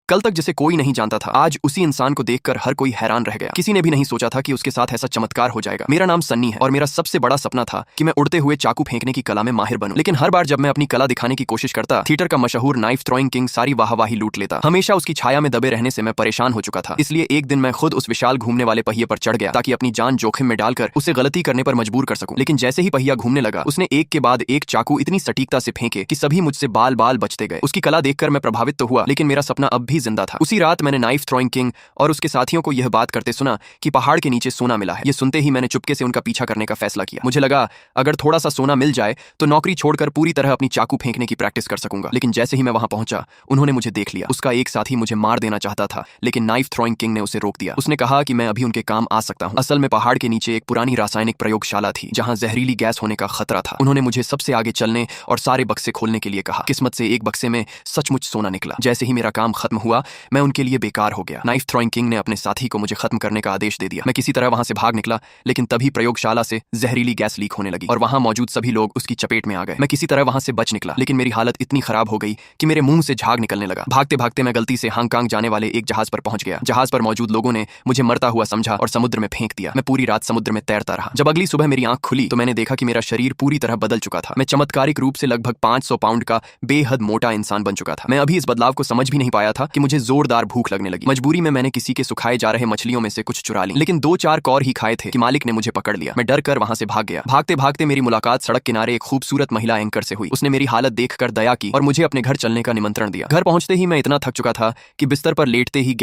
कल तक जिसे कोई नहीं जानता था, आज उसी इंसान को देखकर हर कोई हैरान रह गया। किसी ने भी नहीं सोचा था कि उसके साथ ऐसा चमत्कार हो जाएगा। मेरा नाम सन्नी है और मेरा सबसे बड़ा सपना था कि मैं उड़ते हुए चाकू फेंकने की कला में माहिर बनूं। लेकिन हर बार जब मैं अपनी कला दिखाने की कोशिश करता, थिएटर का मशहूर नाइफ थ्रोइंग किंग सारी वाहवाही लूट लेता। हमेशा उसकी छाया में दबे रहने से मैं परेशान हो चुका था। इसलिए एक दिन मैं खुद उस विशाल घूमने वाले पहिए पर चढ़ गया ताकि अपनी जान जोखिम में डालकर उसे गलती करने पर मजबूर कर सकूं। लेकिन जैसे ही पहिया घूमने लगा, उसने एक के बाद एक चाकू इतनी सटीकता से फेंके कि सभी मुझसे बाल बाल बचते गए। उसकी कला देखकर मैं प्रभावित तो हुआ, लेकिन मेरा सपना अब भी जिंदा था। उसी रात मैंने नाइफ थ्रोइंग किंग और उसके साथियों को यह बात करते सुना कि पहाड़ के नीचे सोना मिला है। ये सुनते ही मैंने चुपके से उनका पीछा करने का फैसला किया। मुझे लगा अगर थोड़ा सा सोना मिल जाए तो नौकरी छोड़कर पूरी तरह अपनी चाकू फेंकने की प्रैक्टिस कर सकूंगा। लेकिन जैसे ही मैं वहां पहुंचा, उन्होंने मुझे देख लिया। उसका एक साथी मुझे मार देना चाहता था, लेकिन नाइफ थ्रोइंग किंग ने उसे रोक दिया। उसने कहा कि मैं अभी उनके काम आ सकता हूं। असल में पहाड़ के नीचे एक पुरानी रासायनिक प्रयोगशाला थी जहां जहरीली गैस होने का खतरा था। उन्होंने मुझे सबसे आगे चलने और सारे बक्से खोलने के लिए कहा। किस्मत से एक बक्से में सचमुच सोना निकला। जैसे ही मेरा काम खत्म हुआ, मैं उनके लिए बेकार हो गया। नाइफ थ्रोइंग किंग ने अपने साथी को मुझे खत्म करने का आदेश दे दिया। मैं किसी तरह वहां से भाग निकला, लेकिन तभी प्रयोगशाला से जहरीली गैस लीक होने लगी और वहां मौजूद सभी लोग उसकी चपेट में आ गए। मैं किसी तरह वहां से बच निकला, लेकिन मेरी हालत इतनी खराब हो गई कि मेरे मुंह से झाग निकलने लगा। भागते भागते मैं गलती से हांगकांग जाने वाले एक जहाज पर पहुंच गया। जहाज पर मौजूद लोगों ने मुझे मरता हुआ समझा और समुद्र में फेंक दिया। मैं पूरी रात समुद्र में तैरता रहा। जब अगली सुबह मेरी आंख खुली तो मैंने देखा कि मेरा शरीर पूरी तरह बदल चुका था। मैं चमत्कारिक रूप से लगभग 500 पाउंड का बेहद मोटा इंसान बन चुका था। मैं अभी इस बदलाव को समझ भी नहीं पाया था कि मुझे जोरदार भूख लगने लगी। मजबूरी में मैंने किसी के सुखाए जा रहे मछलियों में से कुछ चुरा ली, लेकिन 2-4 कौर ही खाए थे कि मालिक ने मुझे पकड़ लिया। मैं डर कर वहां से भाग गया। भागते भागते मेरी मुलाकात सड़क किनारे एक खूबसूरत महिला एंकर से हुई। उसने मेरी हालत देखकर दया की और मुझे अपने घर चलने का निमंत्रण दिया। घर पहुंचते ही मैं इतना थक चुका था कि बिस्तर पर लेटते ही